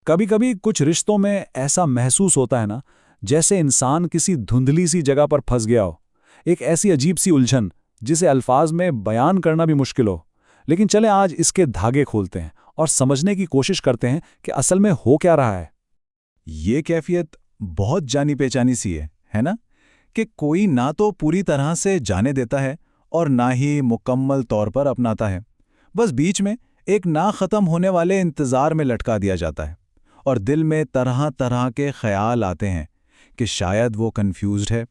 कभी कभी कुछ रिश्तों में ऐसा महसूस होता है ना, जैसे इंसान किसी धुंधली सी जगह पर फंस गया हो। एक ऐसी अजीब सी उलझन जिसे अल्फाज में बयान करना भी मुश्किल हो। लेकिन चले आज इसके धागे खोलते हैं और समझने की कोशिश करते हैं कि असल में हो क्या रहा है। ये कैफियत बहुत जानी पहचानी सी है ना? कि कोई ना तो पूरी तरह से जाने देता है और ना ही मुकम्मल तौर पर अपनाता है। बस बीच में एक ना ख़त्म होने वाले इंतज़ार में लटका दिया जाता है और दिल में तरह तरह के ख्याल आते हैं कि शायद वो कंफ्यूज्ड है,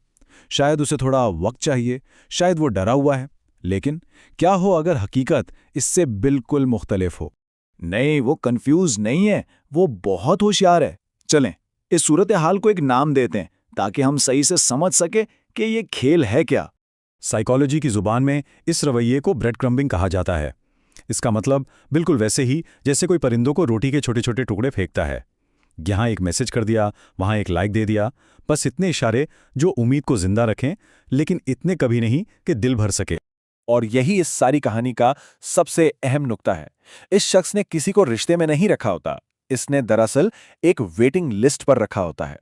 शायद उसे थोड़ा वक्त चाहिए, शायद वो डरा हुआ है। लेकिन क्या हो अगर हकीकत इससे बिल्कुल मुख्तलिफ हो? नहीं, वो कंफ्यूज नहीं है, वो बहुत होशियार है। चलें इस सूरत हाल को एक नाम देते हैं ताकि हम सही से समझ सके कि ये खेल है क्या। साइकोलॉजी की ज़ुबान में इस रवैये को ब्रेड क्रम्बिंग कहा जाता है। इसका मतलब बिल्कुल वैसे ही जैसे कोई परिंदों को रोटी के छोटे छोटे टुकड़े फेंकता है। यहाँ एक मैसेज कर दिया, वहाँ एक लाइक दे दिया, बस इतने इशारे जो उम्मीद को जिंदा रखें, लेकिन इतने कभी नहीं कि दिल भर सके। और यही इस सारी कहानी का सबसे अहम नुक्ता है। इस शख्स ने किसी को रिश्ते में नहीं रखा होता, इसने दरअसल एक वेटिंग लिस्ट पर रखा होता है।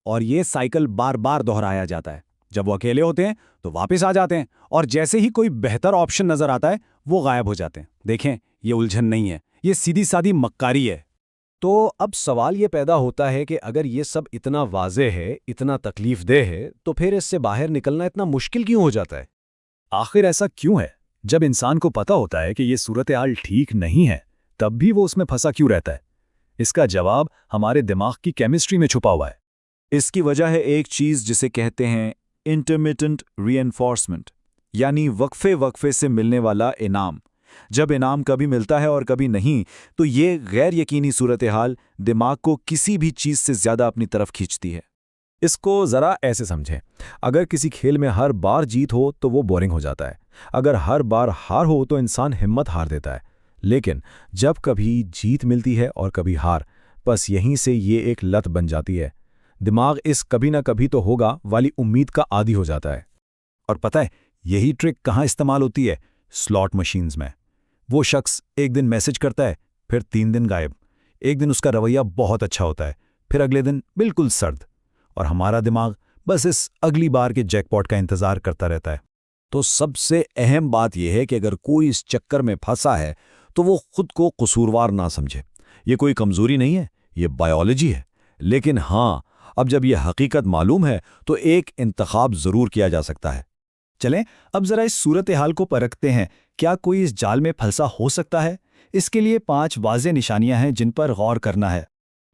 और ये साइकिल बार बार दोहराया जाता है। जब वो अकेले होते हैं तो वापस आ जाते हैं, और जैसे ही कोई बेहतर ऑप्शन नजर आता है वो गायब हो जाते हैं। देखें, ये उलझन नहीं है, ये सीधी सादी मक्कारी है। तो अब सवाल ये पैदा होता है कि अगर ये सब इतना वाज़ेह है, इतना तकलीफदेह है, तो फिर इससे बाहर निकलना इतना मुश्किल क्यों हो जाता है? आखिर ऐसा क्यों है? जब इंसान को पता होता है कि ये सूरत हाल ठीक नहीं है, तब भी वो उसमें फंसा क्यों रहता है? इसका जवाब हमारे दिमाग की केमिस्ट्री में छुपा हुआ है। इसकी वजह है एक चीज जिसे कहते हैं इंटरमिटेंट रीएनफोर्समेंट, यानी वक्फे वक्फे से मिलने वाला इनाम। जब इनाम कभी मिलता है और कभी नहीं, तो ये गैर यकीनी सूरत हाल दिमाग को किसी भी चीज से ज्यादा अपनी तरफ खींचती है। इसको ज़रा ऐसे समझें, अगर किसी खेल में हर बार जीत हो तो वो बोरिंग हो जाता है। अगर हर बार हार हो तो इंसान हिम्मत हार देता है। लेकिन जब कभी जीत मिलती है और कभी हार, बस यहीं से ये एक लत बन जाती है। दिमाग इस कभी ना कभी तो होगा वाली उम्मीद का आदी हो जाता है। और पता है यही ट्रिक कहाँ इस्तेमाल होती है? स्लॉट मशीन्स में। वो शख्स एक दिन मैसेज करता है, फिर 3 दिन गायब। एक दिन उसका रवैया बहुत अच्छा होता है, फिर अगले दिन बिल्कुल सर्द। और हमारा दिमाग बस इस अगली बार के जैकपॉट का इंतजार करता रहता है। तो सबसे अहम बात यह है कि अगर कोई इस चक्कर में फंसा है तो वो खुद को कसूरवार ना समझे। ये कोई कमजोरी नहीं है, ये बायोलॉजी है। लेकिन हाँ, अब जब यह हकीकत मालूम है तो एक इंतखाब जरूर किया जा सकता है। चलें अब जरा इस सूरत हाल को परखते हैं। क्या कोई इस जाल में फंसा हो सकता है? इसके लिए 5 वाज़ेह निशानियां हैं जिन पर गौर करना है।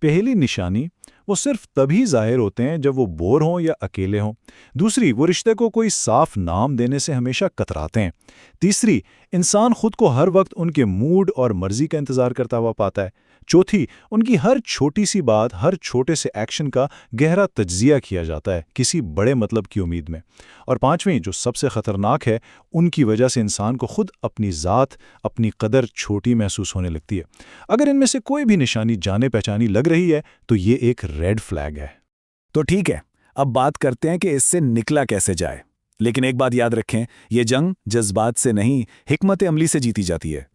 पहली निशानी, वो सिर्फ तभी जाहिर होते हैं जब वो बोर हों या अकेले हों। दूसरी, वो रिश्ते को कोई साफ नाम देने से हमेशा कतराते हैं। तीसरी, इंसान खुद को हर वक्त उनके मूड और मर्जी का इंतजार करता हुआ पाता है। चौथी, उनकी हर छोटी सी बात, हर छोटे से एक्शन का गहरा तज्जिया किया जाता है किसी बड़े मतलब की उम्मीद में। और पांचवीं, जो सबसे खतरनाक है, उनकी वजह से इंसान को खुद अपनी ज़ात, अपनी कदर छोटी महसूस होने लगती है। अगर इनमें से कोई भी निशानी जाने पहचानी लग रही है तो ये एक रेड फ्लैग है। तो ठीक है, अब बात करते हैं कि इससे निकला कैसे जाए। लेकिन एक बात याद रखें, ये जंग जज्बात से नहीं, हिकमत अमली से जीती जाती है।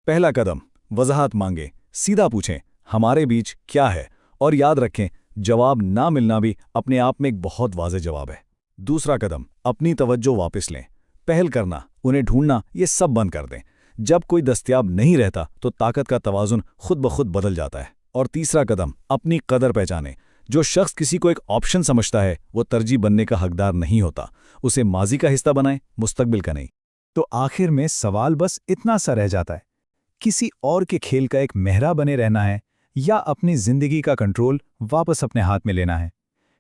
पहला कदम, वजाहत मांगे। सीधा पूछें, हमारे बीच क्या है? और याद रखें, जवाब ना मिलना भी अपने आप में एक बहुत वाज़ेह जवाब है। दूसरा कदम, अपनी तवज्जो वापस लें। पहल करना, उन्हें ढूंढना, ये सब बंद कर दें। जब कोई दस्तयाब नहीं रहता तो ताकत का तवाजुन खुद ब खुद बदल जाता है। और तीसरा कदम, अपनी कदर पहचानें। जो शख्स किसी को एक ऑप्शन समझता है वो तरजीह बनने का हकदार नहीं होता। उसे माजी का हिस्सा बनाएं, मुस्तकबिल का नहीं। तो आखिर में सवाल बस इतना सा रह जाता है, किसी और के खेल का एक मेहरा बने रहना है या अपनी जिंदगी का कंट्रोल वापस अपने हाथ में लेना है।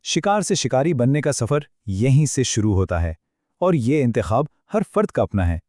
शिकार से शिकारी बनने का सफर यहीं से शुरू होता है और ये इंतखाब हर फर्द का अपना है।